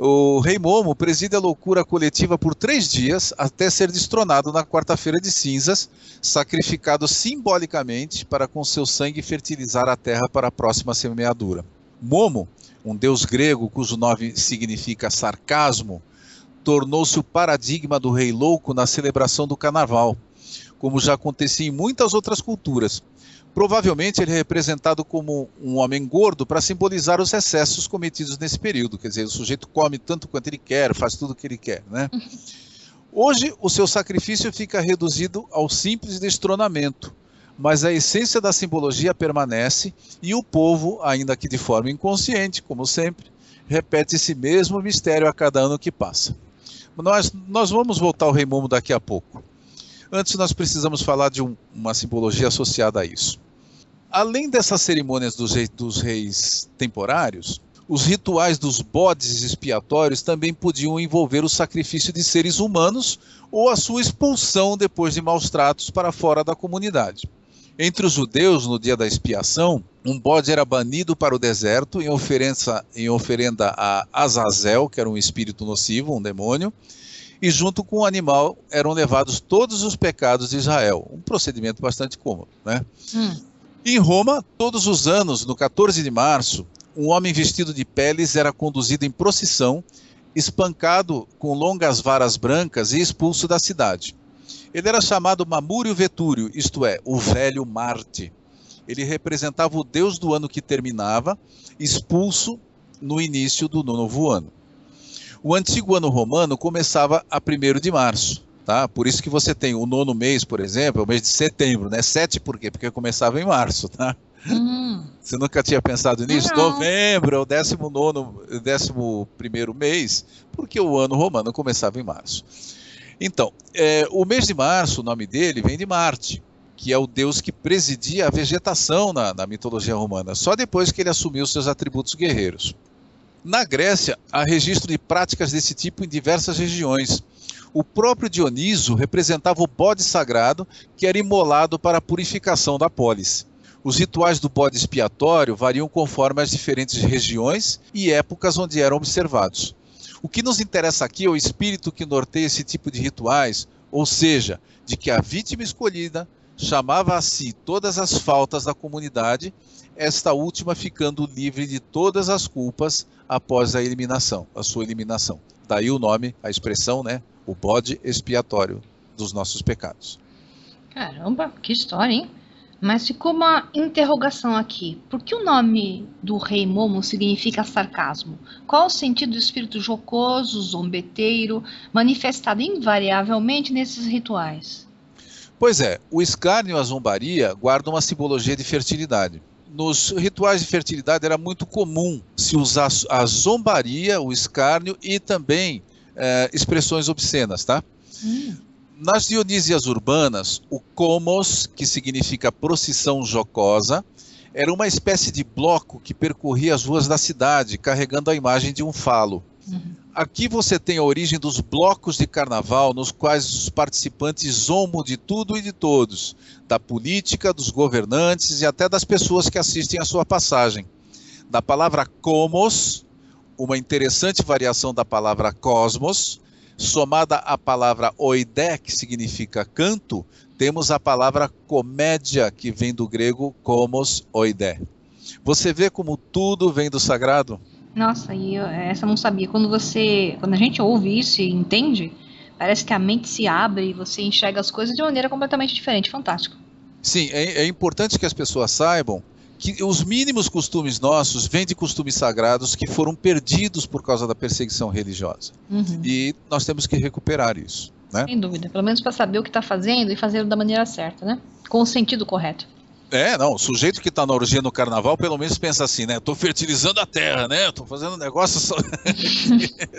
O Rei Momo preside a loucura coletiva por 3 dias, até ser destronado na quarta-feira de cinzas, sacrificado simbolicamente para com seu sangue fertilizar a terra para a próxima semeadura. Momo, um deus grego cujo nome significa sarcasmo, tornou-se o paradigma do rei louco na celebração do carnaval, como já acontecia em muitas outras culturas. Provavelmente ele é representado como um homem gordo para simbolizar os excessos cometidos nesse período. Quer dizer, o sujeito come tanto quanto ele quer, faz tudo o que ele quer, né? Hoje, o seu sacrifício fica reduzido ao simples destronamento, mas a essência da simbologia permanece e o povo, ainda que de forma inconsciente, como sempre, repete esse mesmo mistério a cada ano que passa. Nós vamos voltar ao Rei Momo daqui a pouco. Antes nós precisamos falar de uma simbologia associada a isso. Além dessas cerimônias dos reis temporários, os rituais dos bodes expiatórios também podiam envolver o sacrifício de seres humanos ou a sua expulsão depois de maus tratos para fora da comunidade. Entre os judeus, no dia da expiação, um bode era banido para o deserto em oferenda a Azazel, que era um espírito nocivo, um demônio, e junto com o animal eram levados todos os pecados de Israel. Um procedimento bastante cômodo, né? Em Roma, todos os anos, no 14 de março, um homem vestido de peles era conduzido em procissão, espancado com longas varas brancas e expulso da cidade. Ele era chamado Mamúrio Vetúrio, isto é, o velho Marte. Ele representava o deus do ano que terminava, expulso no início do novo ano. O antigo ano romano começava a 1º de março, tá? Por isso que você tem o 9º mês, por exemplo, é o mês de setembro, né? 7 por quê? Porque começava em março, tá? Você nunca tinha pensado nisso? Não. Novembro é o 11º mês, porque o ano romano começava em março. Então, o mês de março, o nome dele vem de Marte, que é o deus que presidia a vegetação na mitologia romana, só depois que ele assumiu seus atributos guerreiros. Na Grécia, há registro de práticas desse tipo em diversas regiões. O próprio Dioniso representava o bode sagrado que era imolado para a purificação da polis. Os rituais do bode expiatório variam conforme as diferentes regiões e épocas onde eram observados. O que nos interessa aqui é o espírito que norteia esse tipo de rituais, ou seja, de que a vítima escolhida chamava a si todas as faltas da comunidade, esta última ficando livre de todas as culpas após a sua eliminação. Daí o nome, a expressão, né? O bode expiatório dos nossos pecados. Caramba, que história, hein? Mas ficou uma interrogação aqui. Por que o nome do rei Momo significa sarcasmo? Qual o sentido do espírito jocoso, zombeteiro, manifestado invariavelmente nesses rituais? Pois é, o escárnio e a zombaria guardam uma simbologia de fertilidade. Nos rituais de fertilidade era muito comum se usar a zombaria, o escárnio e também expressões obscenas, tá? Nas Dionísias urbanas, o komos, que significa procissão jocosa, era uma espécie de bloco que percorria as ruas da cidade, carregando a imagem de um falo. Aqui você tem a origem dos blocos de carnaval, nos quais os participantes zombam de tudo e de todos, da política, dos governantes e até das pessoas que assistem à sua passagem. Da palavra komos, uma interessante variação da palavra cosmos, somada à palavra oidé, que significa canto, temos a palavra comédia, que vem do grego komos oidé. Você vê como tudo vem do sagrado? Nossa, essa eu não sabia. Quando a gente ouve isso e entende, parece que a mente se abre e você enxerga as coisas de maneira completamente diferente. Fantástico. Sim, é importante que as pessoas saibam que os mínimos costumes nossos vêm de costumes sagrados que foram perdidos por causa da perseguição religiosa. E nós temos que recuperar isso, né? Sem dúvida. Pelo menos para saber o que está fazendo e fazê-lo da maneira certa, né? Com o sentido correto. Não, o sujeito que está na orgia no carnaval, pelo menos pensa assim, né? Estou fertilizando a terra, né? Estou fazendo um negócio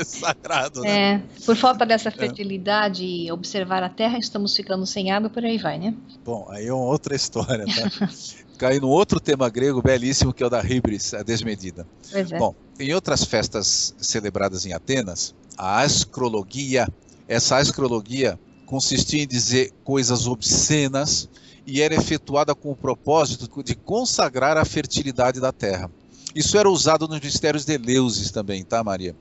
sagrado, né? Por falta dessa fertilidade e observar a terra, estamos ficando sem água, por aí vai, né? Bom, aí é uma outra história, tá? Cai no outro tema grego belíssimo, que é o da híbris, a desmedida. Pois é. Bom, em outras festas celebradas em Atenas, a ascrologia, essa ascrologia consistia em dizer coisas obscenas e era efetuada com o propósito de consagrar a fertilidade da terra. Isso era usado nos mistérios de Eleusis também, tá, Maria?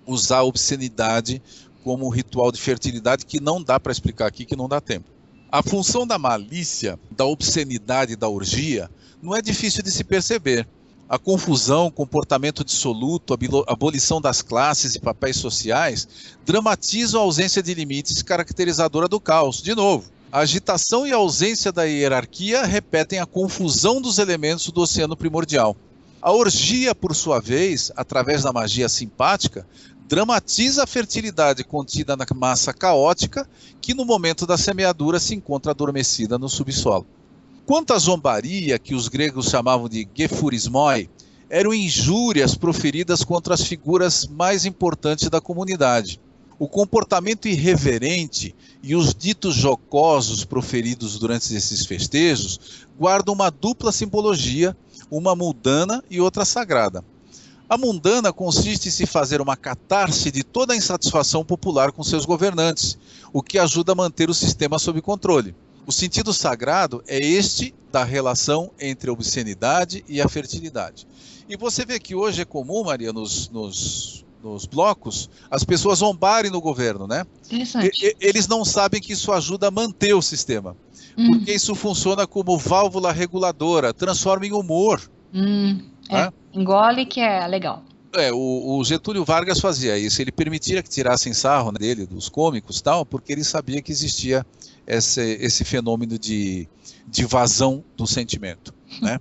Usar a obscenidade como um ritual de fertilidade que não dá para explicar aqui, que não dá tempo. A função da malícia, da obscenidade e da orgia não é difícil de se perceber. A confusão, comportamento dissoluto, abolição das classes e papéis sociais dramatizam a ausência de limites caracterizadora do caos. De novo, a agitação e a ausência da hierarquia repetem a confusão dos elementos do oceano primordial. A orgia, por sua vez, através da magia simpática, dramatiza a fertilidade contida na massa caótica que no momento da semeadura se encontra adormecida no subsolo. Quanto à zombaria, que os gregos chamavam de gefurismoi, eram injúrias proferidas contra as figuras mais importantes da comunidade. O comportamento irreverente e os ditos jocosos proferidos durante esses festejos guardam uma dupla simbologia, uma mundana e outra sagrada. A mundana consiste em se fazer uma catarse de toda a insatisfação popular com seus governantes, o que ajuda a manter o sistema sob controle. O sentido sagrado é este da relação entre a obscenidade e a fertilidade. E você vê que hoje é comum, Maria, nos nos blocos, as pessoas zombarem no governo, né? Interessante. Eles não sabem que isso ajuda a manter o sistema, porque isso funciona como válvula reguladora, transforma em humor. Né? Engole que é legal. O Getúlio Vargas fazia isso, ele permitia que tirassem sarro dele, dos cômicos, tal, porque ele sabia que existia esse fenômeno de vazão do sentimento. Né?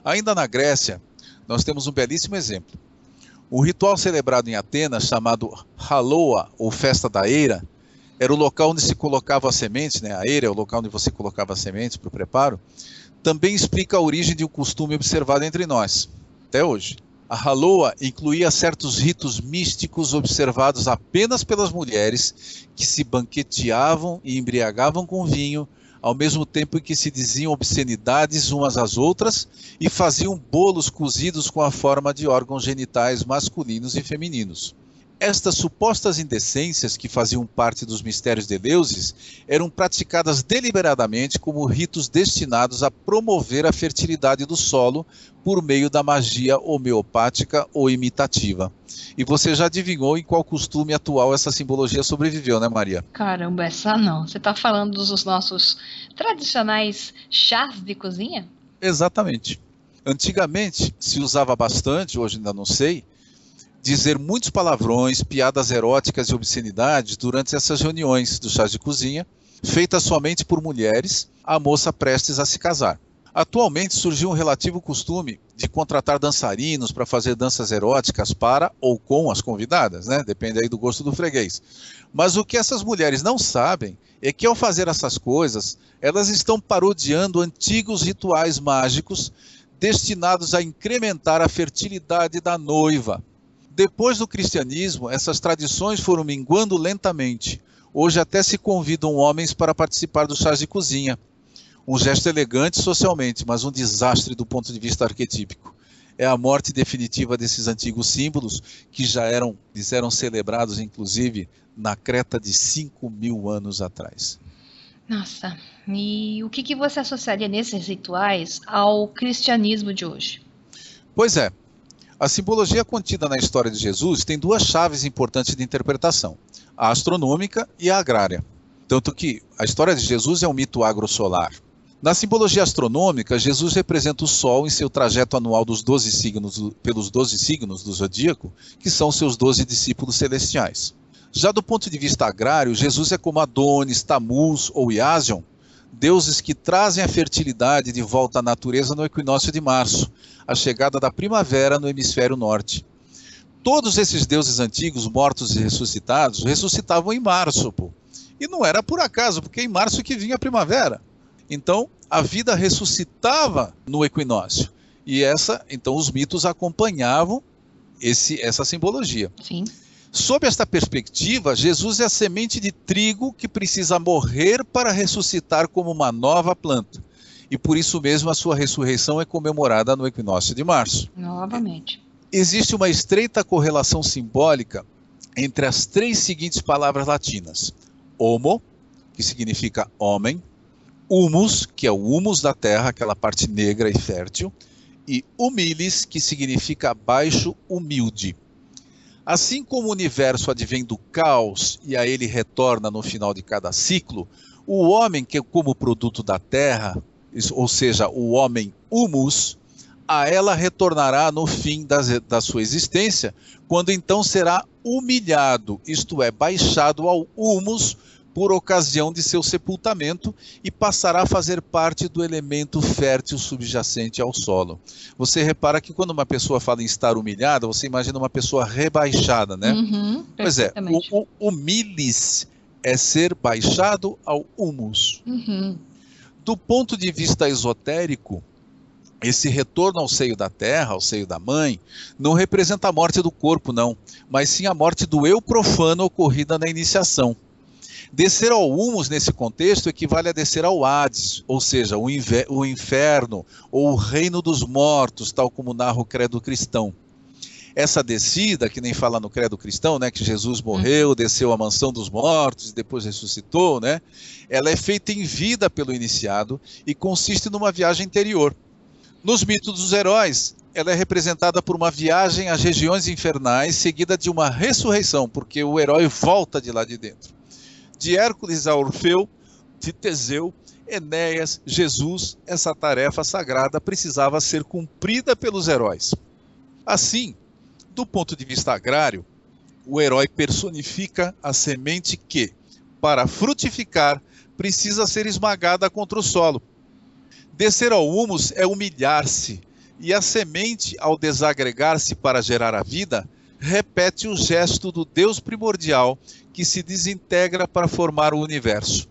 Ainda na Grécia, nós temos um belíssimo exemplo. O ritual celebrado em Atenas, chamado Haloa, ou Festa da Eira, era o local onde se colocava as sementes, né? A eira é o local onde você colocava as sementes para o preparo, também explica a origem de um costume observado entre nós, até hoje. A Haloa incluía certos ritos místicos observados apenas pelas mulheres que se banqueteavam e embriagavam com vinho, ao mesmo tempo em que se diziam obscenidades umas às outras e faziam bolos cozidos com a forma de órgãos genitais masculinos e femininos. Estas supostas indecências, que faziam parte dos mistérios de Eleusis, eram praticadas deliberadamente como ritos destinados a promover a fertilidade do solo por meio da magia homeopática ou imitativa. E você já adivinhou em qual costume atual essa simbologia sobreviveu, né, Maria? Caramba, essa não. Você está falando dos nossos tradicionais chás de cozinha? Exatamente. Antigamente se usava bastante, hoje ainda não sei, dizer muitos palavrões, piadas eróticas e obscenidades durante essas reuniões do chá de cozinha, feitas somente por mulheres, a moça prestes a se casar. Atualmente surgiu um relativo costume de contratar dançarinos para fazer danças eróticas para ou com as convidadas, né? Depende aí do gosto do freguês. Mas o que essas mulheres não sabem é que ao fazer essas coisas, elas estão parodiando antigos rituais mágicos destinados a incrementar a fertilidade da noiva. Depois do cristianismo, essas tradições foram minguando lentamente. Hoje até se convidam homens para participar dos chás de cozinha. Um gesto elegante socialmente, mas um desastre do ponto de vista arquetípico. É a morte definitiva desses antigos símbolos, que já eram celebrados, inclusive, na Creta de 5.000 anos atrás. Nossa, e o que você associaria nesses rituais ao cristianismo de hoje? Pois é. A simbologia contida na história de Jesus tem duas chaves importantes de interpretação, a astronômica e a agrária. Tanto que a história de Jesus é um mito agrosolar. Na simbologia astronômica, Jesus representa o Sol em seu trajeto anual dos 12 signos, pelos 12 signos do zodíaco, que são seus 12 discípulos celestiais. Já do ponto de vista agrário, Jesus é como Adonis, Tamuz ou Iasion, deuses que trazem a fertilidade de volta à natureza no equinócio de março, a chegada da primavera no hemisfério norte. Todos esses deuses antigos, mortos e ressuscitados, ressuscitavam em março. E não era por acaso, porque é em março que vinha a primavera. Então, a vida ressuscitava no equinócio. E então os mitos acompanhavam essa simbologia. Sim. Sob esta perspectiva, Jesus é a semente de trigo que precisa morrer para ressuscitar como uma nova planta. E por isso mesmo a sua ressurreição é comemorada no equinócio de março. Novamente. Existe uma estreita correlação simbólica entre as três seguintes palavras latinas. Homo, que significa homem, humus, que é o humus da terra, aquela parte negra e fértil, e humilis, que significa baixo, humilde. Assim como o universo advém do caos e a ele retorna no final de cada ciclo, o homem que é como produto da terra, ou seja, o homem humus, a ela retornará no fim da sua existência, quando então será humilhado, isto é, baixado ao humus por ocasião de seu sepultamento e passará a fazer parte do elemento fértil subjacente ao solo. Você repara que quando uma pessoa fala em estar humilhada, você imagina uma pessoa rebaixada, né? Pois é, o humilis é ser baixado ao humus. Do ponto de vista esotérico, esse retorno ao seio da terra, ao seio da mãe, não representa a morte do corpo, não, mas sim a morte do eu profano ocorrida na iniciação. Descer ao humus nesse contexto equivale a descer ao Hades, ou seja, o inferno ou o reino dos mortos, tal como narra o credo cristão. Essa descida, que nem fala no credo cristão, né, que Jesus morreu, desceu à mansão dos mortos e depois ressuscitou, né, ela é feita em vida pelo iniciado e consiste numa viagem interior. Nos mitos dos heróis, ela é representada por uma viagem às regiões infernais, seguida de uma ressurreição, porque o herói volta de lá de dentro. De Hércules a Orfeu, de Teseu, Enéas, Jesus, essa tarefa sagrada precisava ser cumprida pelos heróis. Assim, do ponto de vista agrário, o herói personifica a semente que, para frutificar, precisa ser esmagada contra o solo. Descer ao humus é humilhar-se, e a semente, ao desagregar-se para gerar a vida, repete o gesto do Deus primordial que se desintegra para formar o universo.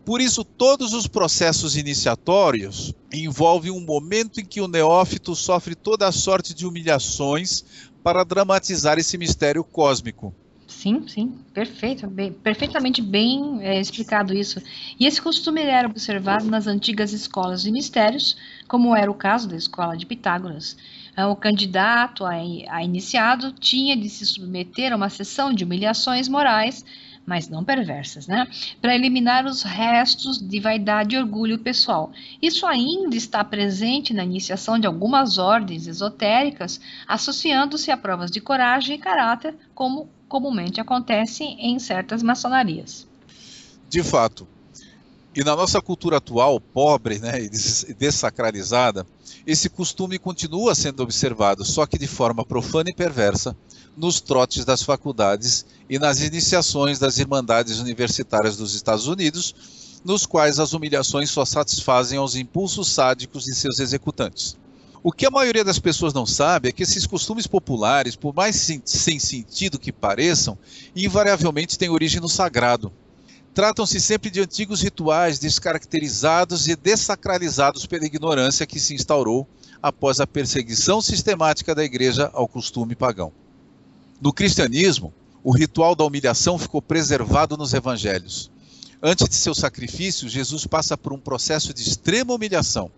Por isso, todos os processos iniciatórios envolvem um momento em que o neófito sofre toda a sorte de humilhações para dramatizar esse mistério cósmico. Sim, perfeito, perfeitamente bem explicado isso. E esse costume era observado nas antigas escolas de mistérios, como era o caso da escola de Pitágoras. O candidato a iniciado tinha de se submeter a uma sessão de humilhações morais, mas não perversas, né? Para eliminar os restos de vaidade e orgulho pessoal. Isso ainda está presente na iniciação de algumas ordens esotéricas, associando-se a provas de coragem e caráter, como comumente acontece em certas maçonarias. De fato. E na nossa cultura atual, pobre, né, e dessacralizada, esse costume continua sendo observado, só que de forma profana e perversa, nos trotes das faculdades e nas iniciações das irmandades universitárias dos Estados Unidos, nos quais as humilhações só satisfazem aos impulsos sádicos de seus executantes. O que a maioria das pessoas não sabe é que esses costumes populares, por mais sem sentido que pareçam, invariavelmente têm origem no sagrado. Tratam-se sempre de antigos rituais descaracterizados e dessacralizados pela ignorância que se instaurou após a perseguição sistemática da igreja ao costume pagão. No cristianismo, o ritual da humilhação ficou preservado nos evangelhos. Antes de seu sacrifício, Jesus passa por um processo de extrema humilhação.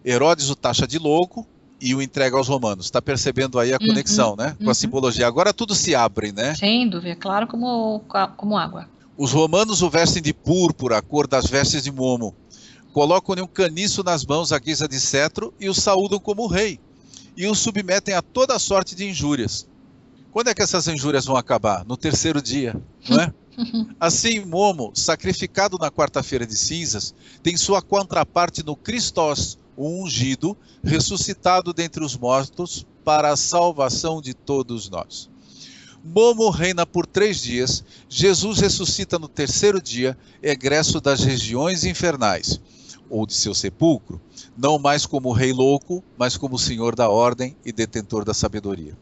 Herodes o taxa de louco e o entrega aos romanos. Está percebendo aí a conexão, né? Com a simbologia. Agora tudo se abre, né? Sem dúvida, claro como água. Os romanos o vestem de púrpura, a cor das vestes de Momo. Colocam-lhe um caniço nas mãos à guisa de cetro e o saúdam como rei. E o submetem a toda sorte de injúrias. Quando é que essas injúrias vão acabar? No terceiro dia, não é? Assim, Momo, sacrificado na quarta-feira de cinzas, tem sua contraparte no Christos, o ungido, ressuscitado dentre os mortos para a salvação de todos nós. Momo reina por 3 dias, Jesus ressuscita no terceiro dia, egresso das regiões infernais, ou de seu sepulcro, não mais como rei louco, mas como senhor da ordem e detentor da sabedoria.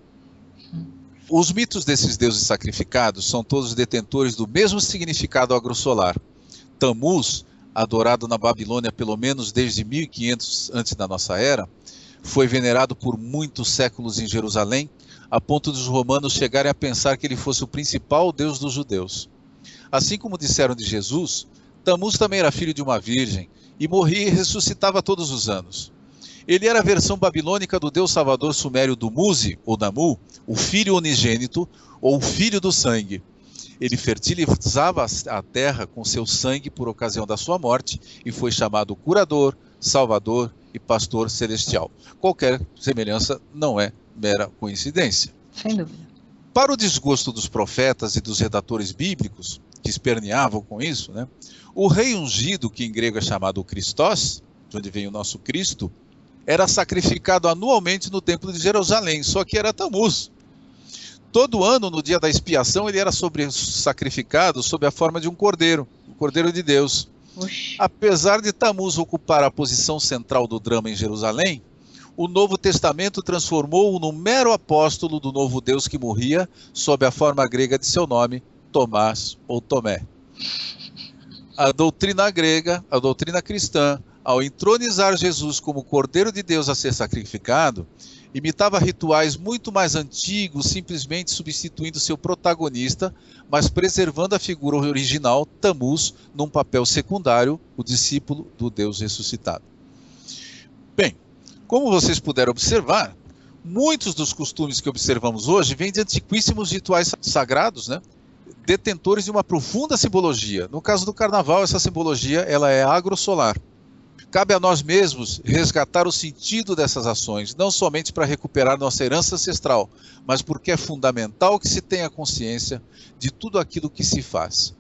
Os mitos desses deuses sacrificados são todos detentores do mesmo significado agrossolar. Tammuz, adorado na Babilônia pelo menos desde 1500 antes da nossa era, foi venerado por muitos séculos em Jerusalém, a ponto dos romanos chegarem a pensar que ele fosse o principal deus dos judeus. Assim como disseram de Jesus, Tammuz também era filho de uma virgem, e morria e ressuscitava todos os anos. Ele era a versão babilônica do deus salvador sumério do Muzi, ou Namu, o filho unigênito, ou o filho do sangue. Ele fertilizava a terra com seu sangue por ocasião da sua morte, e foi chamado curador, salvador e pastor celestial. Qualquer semelhança não é mera coincidência. Sem dúvida. Para o desgosto dos profetas e dos redatores bíblicos, que esperneavam com isso, né, o rei ungido, que em grego é chamado Christos, de onde vem o nosso Cristo, era sacrificado anualmente no templo de Jerusalém, só que era Tammuz. Todo ano, no dia da expiação, ele era sacrificado sob a forma de um cordeiro, o cordeiro de Deus. Oxi. Apesar de Tammuz ocupar a posição central do drama em Jerusalém, o Novo Testamento transformou-o num mero apóstolo do novo Deus que morria sob a forma grega de seu nome, Tomás ou Tomé. A doutrina grega, a doutrina cristã, ao entronizar Jesus como Cordeiro de Deus a ser sacrificado, imitava rituais muito mais antigos, simplesmente substituindo seu protagonista, mas preservando a figura original, Tammuz, num papel secundário, o discípulo do Deus ressuscitado. Bem, como vocês puderam observar, muitos dos costumes que observamos hoje vêm de antiquíssimos rituais sagrados, né? Detentores de uma profunda simbologia. No caso do carnaval, essa simbologia ela é agrossolar. Cabe a nós mesmos resgatar o sentido dessas ações, não somente para recuperar nossa herança ancestral, mas porque é fundamental que se tenha consciência de tudo aquilo que se faz.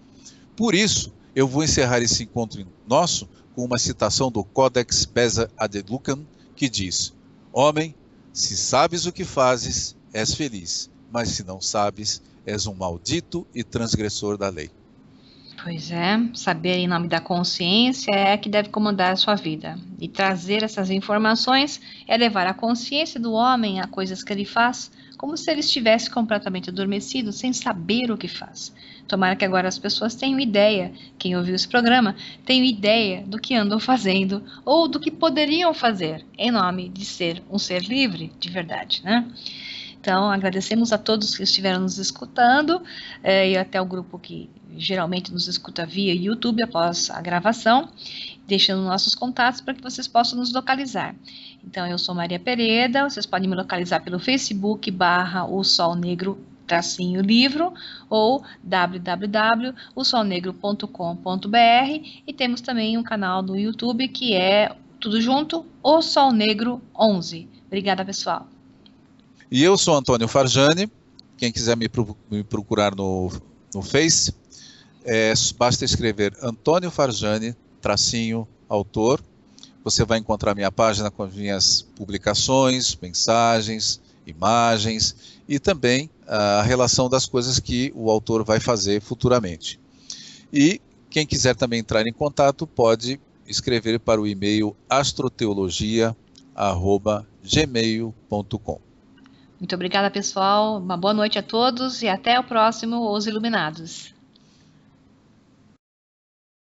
Por isso, eu vou encerrar esse encontro nosso com uma citação do Codex Beza ad Lucam, que diz: homem, se sabes o que fazes, és feliz, mas se não sabes, és um maldito e transgressor da lei. Pois é, saber em nome da consciência é que deve comandar a sua vida. E trazer essas informações é levar a consciência do homem a coisas que ele faz, como se ele estivesse completamente adormecido, sem saber o que faz. Tomara que agora as pessoas tenham ideia, quem ouviu esse programa, tenham ideia do que andam fazendo, ou do que poderiam fazer, em nome de ser um ser livre de verdade, né? Então, agradecemos a todos que estiveram nos escutando, e até o grupo que geralmente nos escuta via YouTube após a gravação, deixando nossos contatos para que vocês possam nos localizar. Então, eu sou Maria Pereda, vocês podem me localizar pelo Facebook /O Sol Negro -livro ou www.osolnegro.com.br, e temos também um canal no YouTube que é tudo junto, O Sol Negro 11. Obrigada, pessoal. E eu sou Antônio Farjani. Quem quiser me procurar no Face, basta escrever Antônio Farjani, _autor. Você vai encontrar minha página com as minhas publicações, mensagens, imagens e também a relação das coisas que o autor vai fazer futuramente. E quem quiser também entrar em contato pode escrever para o e-mail astroteologia@gmail.com. Muito obrigada, pessoal. Uma boa noite a todos e até o próximo Os Iluminados.